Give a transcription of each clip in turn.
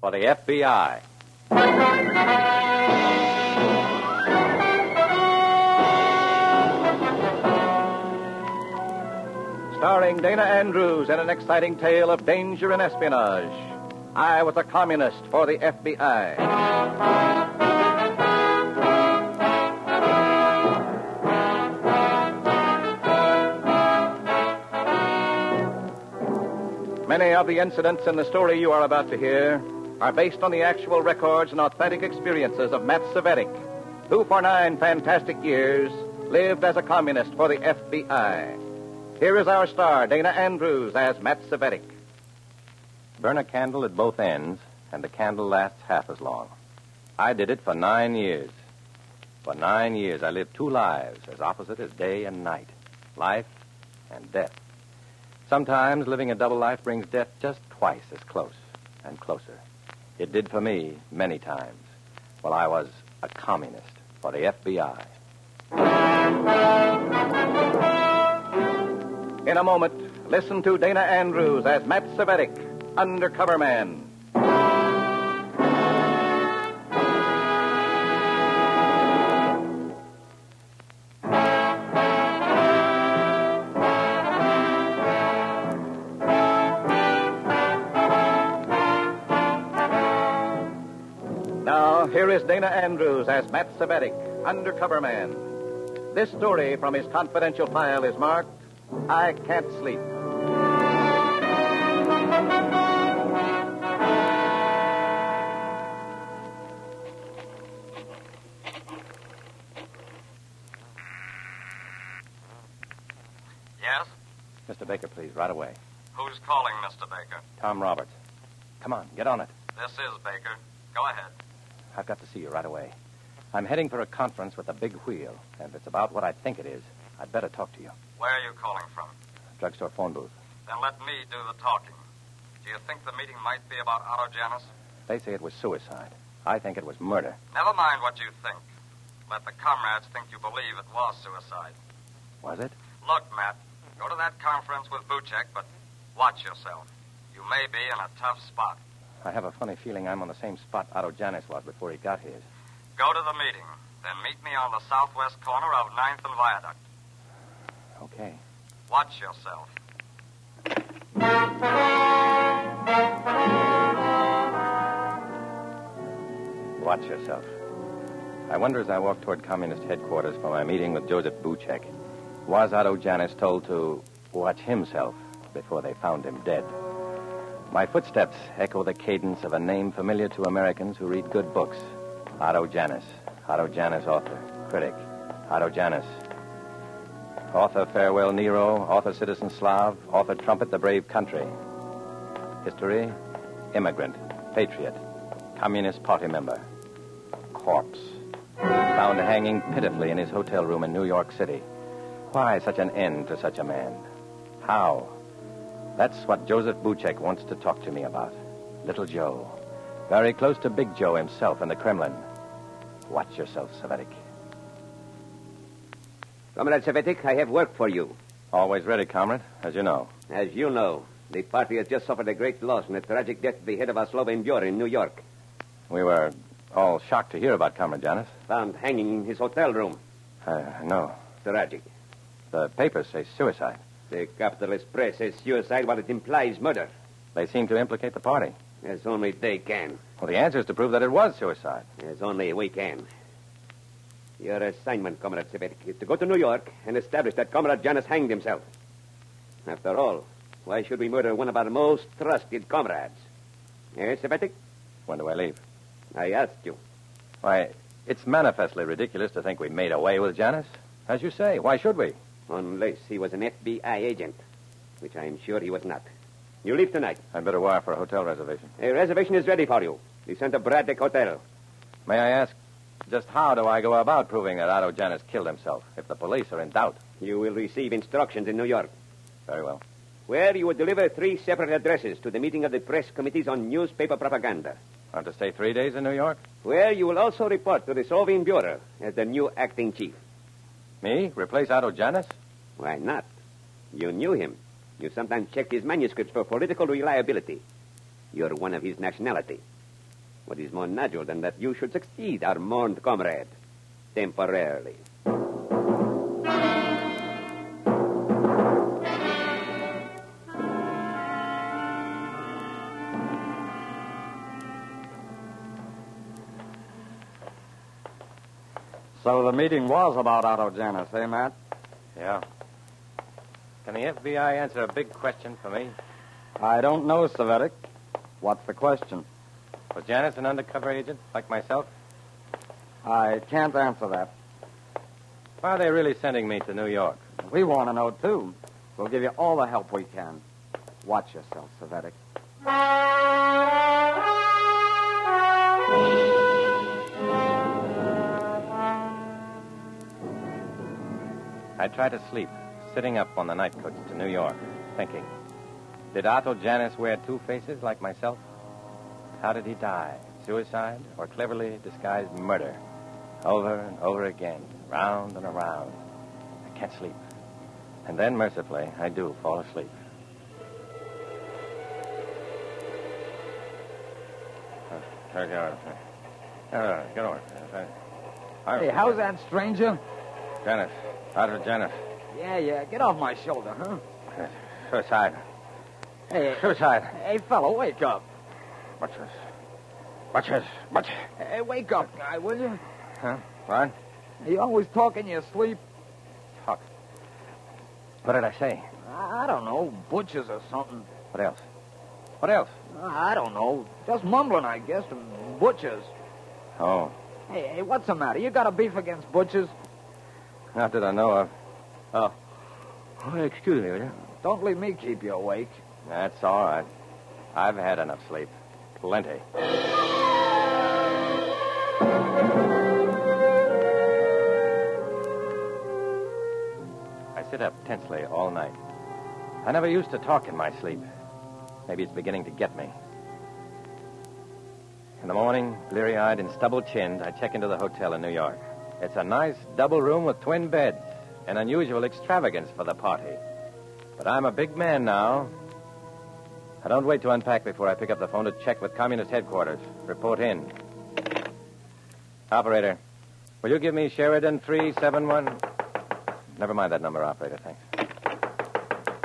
for the FBI. Starring Dana Andrews in an exciting tale of danger and espionage. I was a communist for the FBI. Many of the incidents in the story you are about to hear are based on the actual records and authentic experiences of Matt Cvetic, who for 9 fantastic years lived as a communist for the FBI. Here is our star, Dana Andrews, as Matt Cvetic. Burn a candle at both ends, and the candle lasts half as long. I did it for 9 years. For 9 years, I lived 2 lives as opposite as day and night. Life and death. Sometimes living a double life brings death just twice as close and closer. It did for me many times while I was a communist for the FBI. In a moment, listen to Dana Andrews as Matt Cvetic, undercover man. Now, here is Dana Andrews as Matt Cvetic, undercover man. This story from his confidential file is marked, I Can't Sleep. Yes? Mr. Baker, please, right away. Who's calling, Mr. Baker? Tom Roberts. Come on, get on it. This is Baker. Go ahead. I've got to see you right away. I'm heading for a conference with a big wheel, and if it's about what I think it is, I'd better talk to you. Where are you calling from? Drugstore phone booth. Then let me do the talking. Do you think the meeting might be about autogenous? They say it was suicide. I think it was murder. Never mind what you think. Let the comrades think you believe it was suicide. Was it? Look, Matt, go to that conference with Buchek, but watch yourself. You may be in a tough spot. I have a funny feeling I'm on the same spot Otto Janis was before he got his. Go to the meeting, then meet me on the southwest corner of 9th and Viaduct. Okay. Watch yourself. Watch yourself. I wonder as I walk toward Communist headquarters for my meeting with Joseph Buchek, was Otto Janis told to watch himself before they found him dead? My footsteps echo the cadence of a name familiar to Americans who read good books. Otto Janis. Otto Janis, author, critic. Otto Janis. Author Farewell Nero, author Citizen Slav, author Trumpet the Brave Country. History, immigrant, patriot, Communist Party member. Corpse. Found hanging pitifully in his hotel room in New York City. Why such an end to such a man? How? That's what Joseph Buchek wants to talk to me about. Little Joe. Very close to Big Joe himself in the Kremlin. Watch yourself, Cvetic. Comrade Cvetic, I have work for you. Always ready, comrade, as you know. As you know, the party has just suffered a great loss in the tragic death of the head of our Slovene Bureau in New York. We were all shocked to hear about Comrade Janis. Found hanging in his hotel room. No. Tragic. The papers say suicide. The capitalist press says suicide while it implies murder. They seem to implicate the party. As only they can. Well, the answer is to prove that it was suicide. As only we can. Your assignment, Comrade Cvetic, is to go to New York and establish that Comrade Janis hanged himself. After all, why should we murder one of our most trusted comrades? Yes, Cvetic? When do I leave? I asked you. Why, it's manifestly ridiculous to think we made away with Janis. As you say, why should we? Unless he was an FBI agent, which I'm sure he was not. You leave tonight. I'd better wire for a hotel reservation. A reservation is ready for you. The Santa Braddock Hotel. May I ask, just how do I go about proving that Otto Janis killed himself, if the police are in doubt? You will receive instructions in New York. Very well. Where you will deliver 3 separate addresses to the meeting of the press committees on newspaper propaganda. I'm to stay 3 days in New York? Where you will also report to the Slovene Bureau as the new acting chief. Me? Replace Otto Janis? Why not? You knew him. You sometimes checked his manuscripts for political reliability. You're one of his nationality. What is more natural than that you should succeed our mourned comrade? Temporarily. So the meeting was about Otto Janus, eh, Matt? Yeah. Can the FBI answer a big question for me? I don't know, Cvetic. What's the question? Was Janus an undercover agent, like myself? I can't answer that. Why are they really sending me to New York? We want to know, too. We'll give you all the help we can. Watch yourself, Cvetic. I tried to sleep, sitting up on the night coach to New York, thinking, did Otto Janus wear two faces like myself? How did he die? Suicide or cleverly disguised murder? Over and over again, round and around. I can't sleep. And then, mercifully, I do fall asleep. Get over. Hey, how's that, stranger? Janus. Otto Janus. Yeah, get off my shoulder, huh? Suicide. Hey, Suicide. Hey, fella, wake up. What's this? What's this? What? Hey, wake up, guy, will you? Huh? What? You always talk in your sleep? Talk. What did I say? I don't know, butchers or something. What else? What else? I don't know. Just mumbling, I guess, and butchers. Oh. Hey, what's the matter? You got a beef against butchers? Not that I know of. Oh. Excuse me, will you? Don't leave me keep you awake. That's all right. I've had enough sleep. Plenty. I sit up tensely all night. I never used to talk in my sleep. Maybe it's beginning to get me. In the morning, bleary-eyed and stubble-chinned, I check into the hotel in New York. It's a nice double room with twin beds, an unusual extravagance for the party. But I'm a big man now. I don't wait to unpack before I pick up the phone to check with communist headquarters. Report in. Operator, will you give me Sheridan 371? Never mind that number, operator, thanks.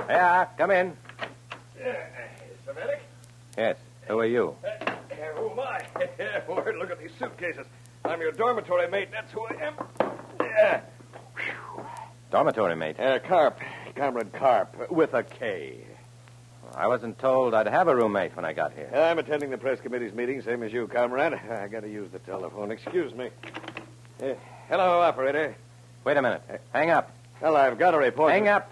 Yeah, come in. Cvetic? Yes, who are you? Who am I? Word, look at these suitcases. I'm your dormitory mate. That's who I am. Yeah. Dormitory mate. Carp. Comrade Carp, with a K. I wasn't told I'd have a roommate when I got here. I'm attending the press committee's meeting, same as you, comrade. I got to use the telephone. Excuse me. Hello, operator. Wait a minute. Hang up. Well, I've got a report. Hang up.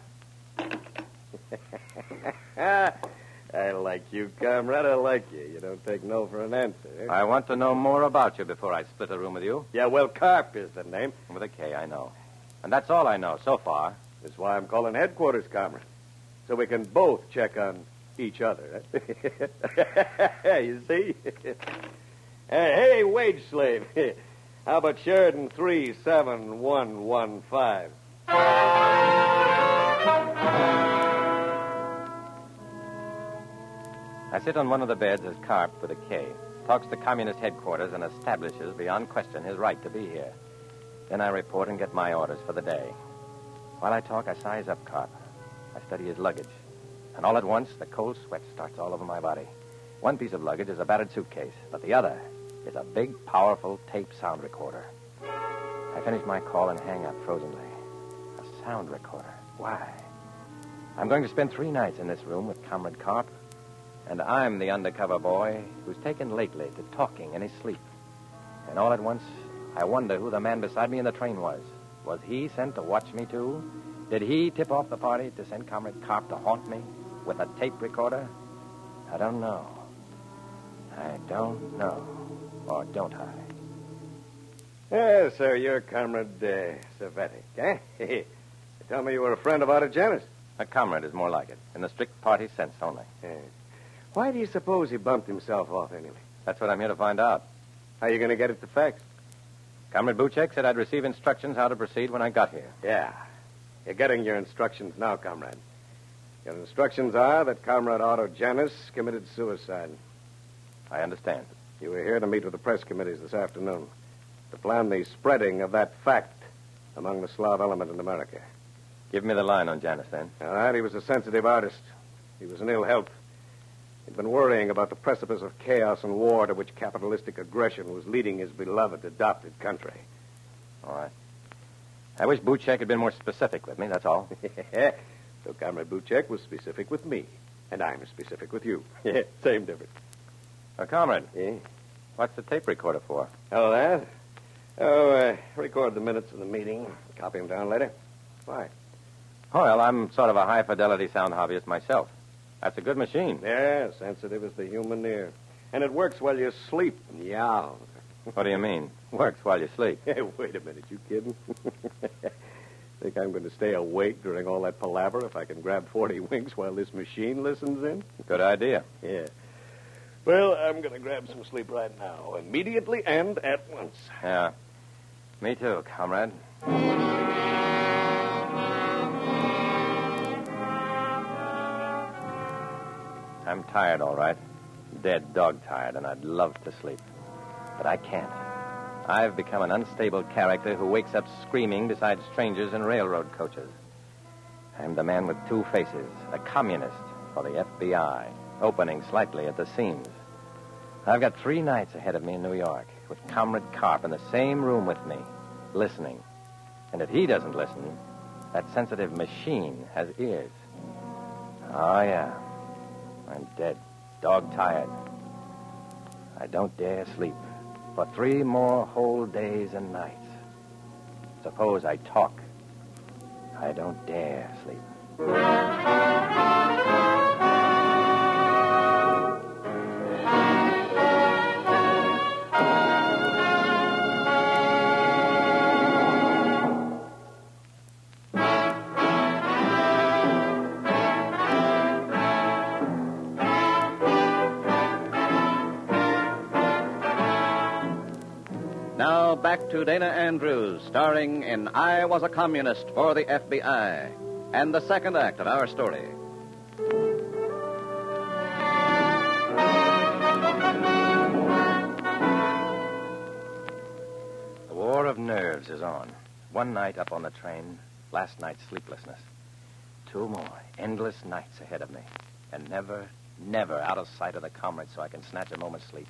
I like you, comrade. I like you. You don't take no for an answer. Eh? I want to know more about you before I split a room with you. Yeah, well, Carp is the name. With a K, I know. And that's all I know so far. That's why I'm calling headquarters, comrade. So we can both check on each other. Eh? You see? Hey, wage slave. How about Sheridan 37115? I sit on one of the beds as Carp, with a K, talks to communist headquarters and establishes beyond question his right to be here. Then I report and get my orders for the day. While I talk, I size up Carp. I study his luggage. And all at once, the cold sweat starts all over my body. One piece of luggage is a battered suitcase, but the other is a big, powerful tape sound recorder. I finish my call and hang up frozenly. A sound recorder. Why? I'm going to spend 3 nights in this room with Comrade Carp, and I'm the undercover boy who's taken lately to talking in his sleep. And all at once, I wonder who the man beside me in the train was. Was he sent to watch me, too? Did he tip off the party to send Comrade Carp to haunt me with a tape recorder? I don't know. I don't know. Or don't I? Yes, sir, you're Comrade Cvetic, eh? You tell me you were a friend of Otto Janus. A comrade is more like it, in the strict party sense only. Why do you suppose he bumped himself off anyway? That's what I'm here to find out. How are you going to get it to fax? Comrade Buchek said I'd receive instructions how to proceed when I got here. Yeah. You're getting your instructions now, comrade. Your instructions are that Comrade Otto Janus committed suicide. I understand. You were here to meet with the press committees this afternoon to plan the spreading of that fact among the Slav element in America. Give me the line on Janus, then. All right, he was a sensitive artist. He was in ill health. He'd been worrying about the precipice of chaos and war to which capitalistic aggression was leading his beloved adopted country. All right. I wish Buchek had been more specific with me, that's all. So Comrade Buchek was specific with me, and I'm specific with you. Same difference. Comrade, Yeah? what's the tape recorder for? Oh, that? Record the minutes of the meeting. Copy them down later. Why? Well, I'm sort of a high-fidelity sound hobbyist myself. That's a good machine. Yeah, sensitive as the human ear. And it works while you sleep. Yeah. What do you mean? Works while you sleep. Hey, wait a minute. You kidding? Think I'm going to stay awake during all that palaver if I can grab 40 winks while this machine listens in? Good idea. Yeah. Well, I'm going to grab some sleep right now. Immediately and at once. Yeah. Me too, comrade. I'm tired, all right. Dead dog tired, and I'd love to sleep. But I can't. I've become an unstable character who wakes up screaming beside strangers in railroad coaches. I'm the man with two faces, a communist for the FBI, opening slightly at the seams. I've got 3 nights ahead of me in New York, with Comrade Karp in the same room with me, listening. And if he doesn't listen, that sensitive machine has ears. Oh, yeah. I'm dead, dog-tired. I don't dare sleep for 3 more whole days and nights. Suppose I talk. I don't dare sleep. Now back to Dana Andrews, starring in I Was a Communist for the FBI, and the second act of our story. The war of nerves is on. One night up on the train, last night's sleeplessness. 2 more endless nights ahead of me, and never, never out of sight of the comrades so I can snatch a moment's sleep.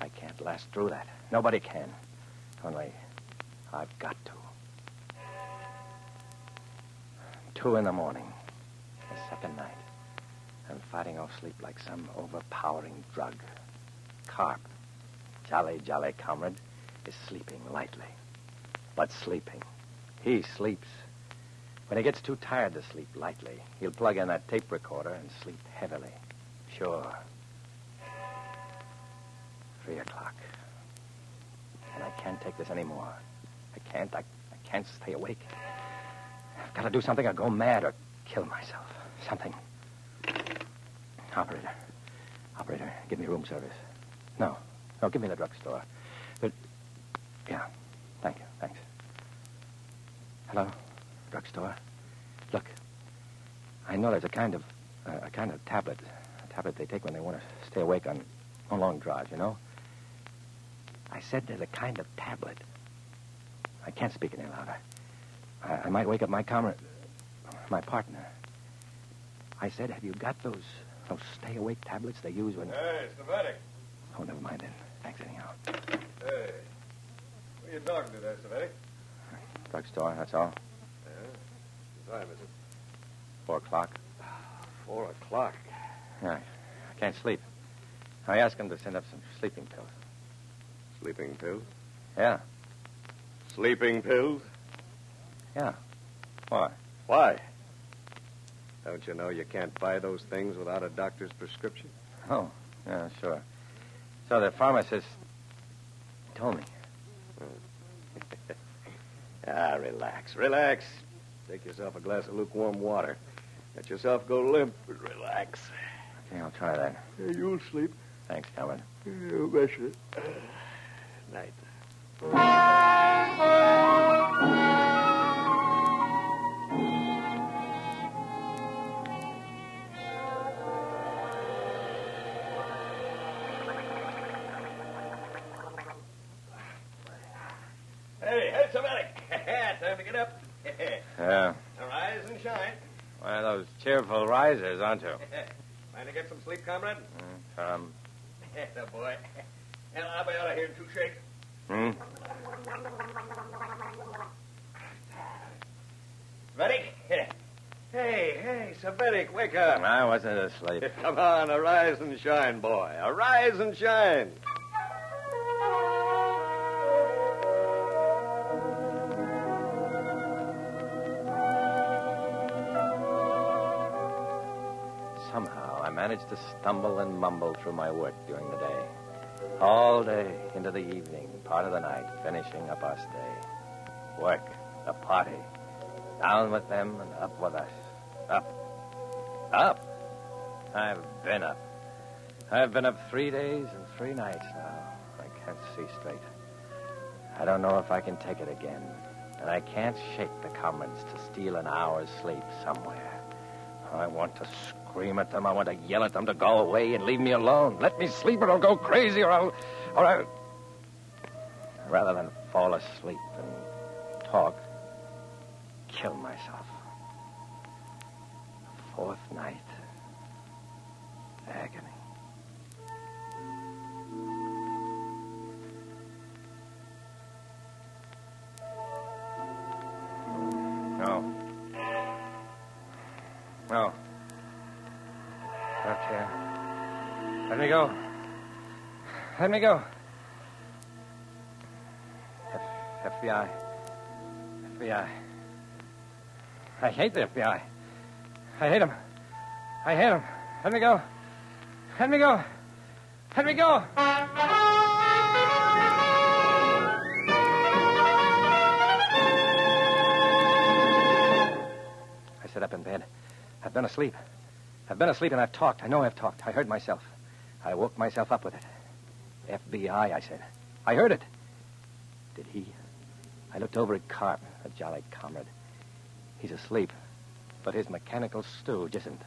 I can't last through that. Nobody can. Only, I've got to. 2 in the morning. The second night. I'm fighting off sleep like some overpowering drug. Karp, jolly, jolly comrade, is sleeping lightly. But sleeping. He sleeps. When he gets too tired to sleep lightly, he'll plug in that tape recorder and sleep heavily. Sure. 3 o'clock. And I can't take this anymore. I can't stay awake. I've got to do something or go mad or kill myself. Something. Operator, give me room service. No, give me the drugstore. Yeah, thanks. Hello, drugstore. Look, I know there's a kind of tablet they take when they want to stay awake on long drives, you know? I said there's a kind of tablet. I can't speak any louder. I might wake up my partner. I said, have you got those stay-awake tablets they use when... Hey, Cvetic. Oh, never mind then. Thanks anyhow. Hey. Who are you talking to there, Cvetic? Drugstore, that's all. Yeah? What time is it? 4 o'clock. 4 o'clock. Yeah, I can't sleep. I asked him to send up some sleeping pills. Sleeping pills? Yeah. Sleeping pills? Yeah. Why? Why? Don't you know you can't buy those things without a doctor's prescription? Oh, yeah, sure. So the pharmacist told me. Relax. Take yourself a glass of lukewarm water. Let yourself go limp and relax. Okay, I'll try that. Hey, you'll sleep. Thanks, Calvin. You betcha. Night. time to get up. Yeah. Rise and shine. One of those cheerful risers, aren't you? Trying to get some sleep, comrade? Oh, boy. Well, I'll be out of here in 2 shakes. Cvetic? Hey, Cvetic, wake up. I wasn't asleep. Come on, arise and shine, boy. Arise and shine. Somehow, I managed to stumble and mumble through my work during the day. All day into the evening, part of the night, finishing up our stay. Work, the party. Down with them and up with us. Up. I've been up. I've been up 3 days and 3 nights now. I can't see straight. I don't know if I can take it again. And I can't shake the comments to steal an hour's sleep somewhere. I want to scream at them. I want to yell at them to go away and leave me alone. Let me sleep or I'll go crazy or I'll... Rather than fall asleep and talk, kill myself. 4th night. Agony. No. Okay. Let me go. FBI. I hate the FBI. I hate them. Let me go. I sit up in bed. I've been asleep and I've talked. I know I've talked. I heard myself. I woke myself up with it. FBI, I said. I heard it. Did he? I looked over at Carp, a jolly comrade. He's asleep, but his mechanical stooge isn't.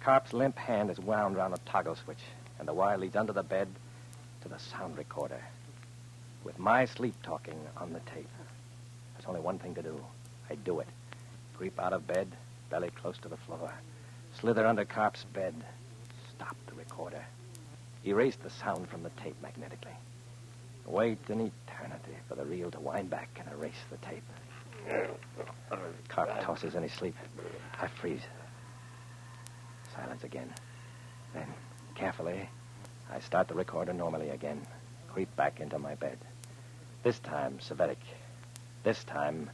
Carp's limp hand is wound round a toggle switch, and the wire leads under the bed to the sound recorder. With my sleep talking on the tape. There's only one thing to do. I do it. Creep out of bed, belly close to the floor. Slither under Carp's bed. Stop the recorder. Erase the sound from the tape magnetically. Wait an eternity for the reel to wind back and erase the tape. Carp tosses in his sleep. I freeze. Silence again. Then, carefully, I start the recorder normally again. Creep back into my bed. This time, Cvetic. This time,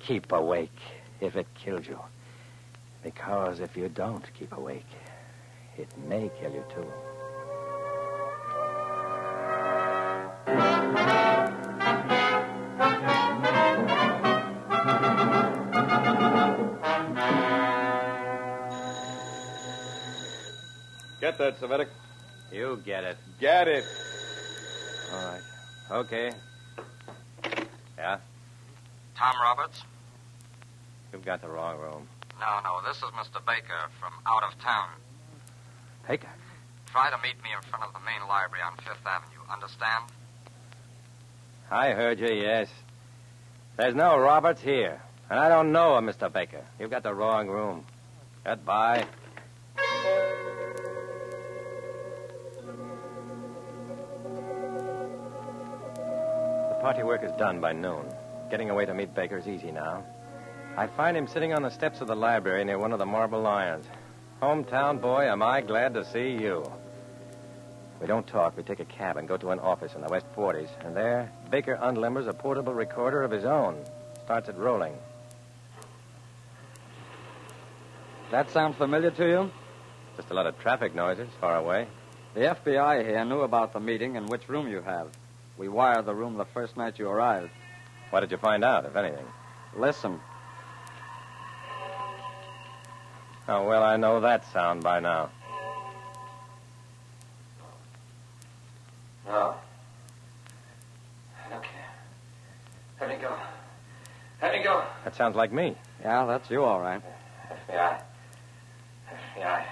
keep awake if it kills you. Because if you don't keep awake, it may kill you too. Get that, Cvetic. You get it. Get it. All right. Okay. Yeah? Tom Roberts? You've got the wrong room. No, this is Mr. Baker from out of town. Baker? Try to meet me in front of the main library on 5th Avenue. Understand? I heard you, yes. There's no Roberts here. And I don't know a Mr. Baker. You've got the wrong room. Goodbye. The party work is done by noon. Getting away to meet Baker is easy now. I find him sitting on the steps of the library near one of the marble lions. Hometown boy, am I glad to see you. We don't talk. We take a cab and go to an office in the West 40s. And there, Baker unlimbers a portable recorder of his own. Starts it rolling. That sound familiar to you? Just a lot of traffic noises far away. The FBI here knew about the meeting and which room you have. We wired the room the first night you arrived. What did you find out, if anything? Listen. Oh, well, I know that sound by now. No. Okay. Let me go. Let me go. That sounds like me. Yeah, that's you, all right. FBI. FBI.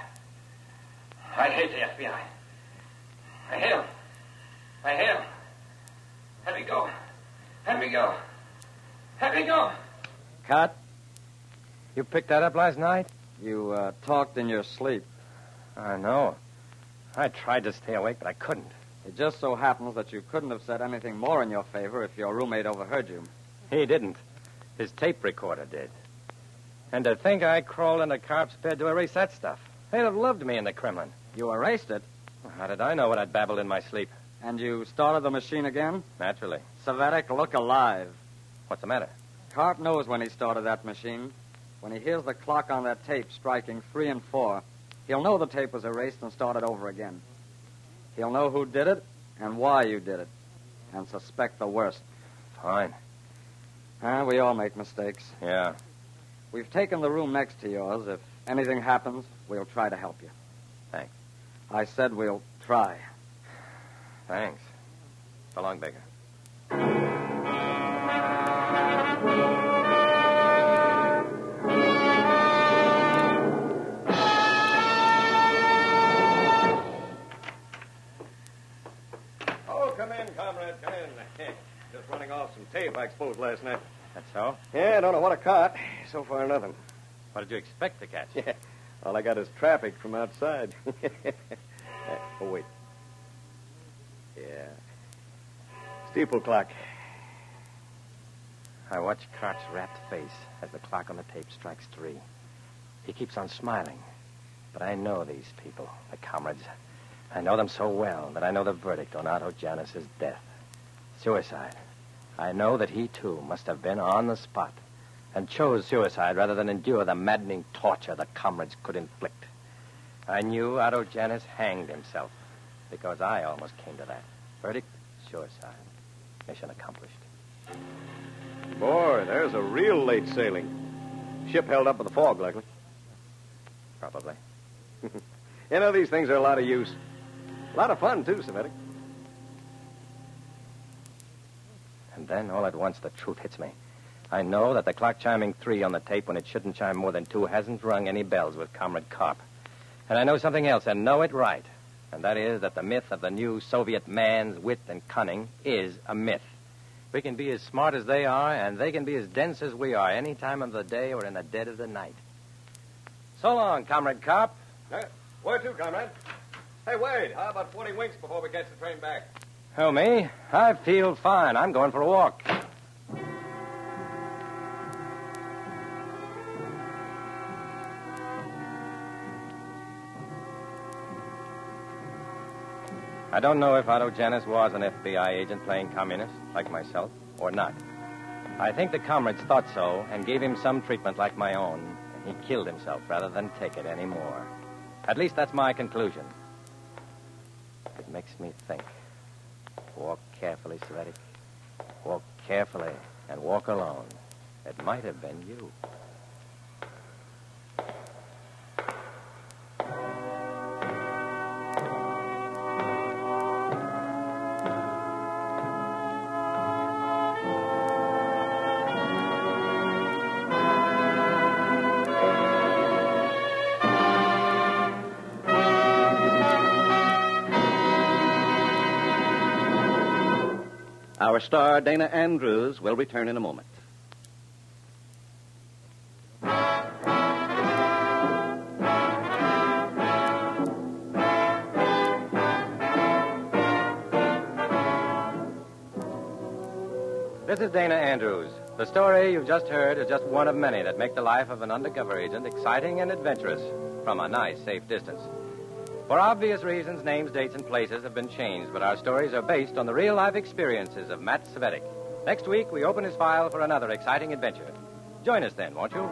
I hate the FBI. I hate him. Let me go. Let me go. Let me go. Cut. You picked that up last night? You talked in your sleep. I know. I tried to stay awake, but I couldn't. It just so happens that you couldn't have said anything more in your favor if your roommate overheard you. He didn't. His tape recorder did. And to think I crawled into Carp's bed to erase that stuff. They'd have loved me in the Kremlin. You erased it, How did I know what I'd babbled in my sleep? and you started the machine again? Naturally. Cvetic, look alive. What's the matter? Carp knows when he started that machine. When he hears the clock on that tape striking 3 and 4, he'll know the tape was erased and started over again. He'll know who did it and why you did it, and suspect the worst. Fine. We all make mistakes. Yeah. We've taken the room next to yours. If anything happens, we'll try to help you. Thanks. I said we'll try. Thanks. So long, Baker. Oh, come in, comrade, come in. Just running off some tape I exposed last night. That's so? Yeah, I don't know what I caught. So far, nothing. What did you expect to catch? Yeah, all I got is traffic from outside. Oh, wait. Yeah. Steeple clock. I watch Cart's rapt face as the clock on the tape strikes 3. He keeps on smiling. But I know these people, the comrades. I know them so well that I know the verdict on Otto Janus's death. Suicide. I know that he, too, must have been on the spot and chose suicide rather than endure the maddening torture the comrades could inflict. I knew Otto Janus hanged himself because I almost came to that. Verdict, suicide. Mission accomplished. Boy, there's a real late sailing. Ship held up in the fog, likely. Probably. You know, these things are a lot of use. A lot of fun, too, Cvetic. And then, all at once, the truth hits me. I know that the clock chiming 3 on the tape when it shouldn't chime more than 2 hasn't rung any bells with Comrade Carp. And I know something else, and know it right. And that is that the myth of the new Soviet man's wit and cunning is a myth. We can be as smart as they are, and they can be as dense as we are any time of the day or in the dead of the night. So long, Comrade Carp. Where to, comrade? Hey, Wade, how about 40 winks before we catch the train back? Oh, me? I feel fine. I'm going for a walk. I don't know if Otto Janus was an FBI agent playing communist, like myself, or not. I think the comrades thought so and gave him some treatment like my own, and he killed himself rather than take it anymore. At least that's my conclusion. It makes me think. Walk carefully, Cvetic. Walk carefully and walk alone. It might have been you. Our star, Dana Andrews, will return in a moment. This is Dana Andrews. The story you've just heard is just one of many that make the life of an undercover agent exciting and adventurous from a nice, safe distance. For obvious reasons, names, dates, and places have been changed, but our stories are based on the real-life experiences of Matt Cvetic. Next week, we open his file for another exciting adventure. Join us then, won't you?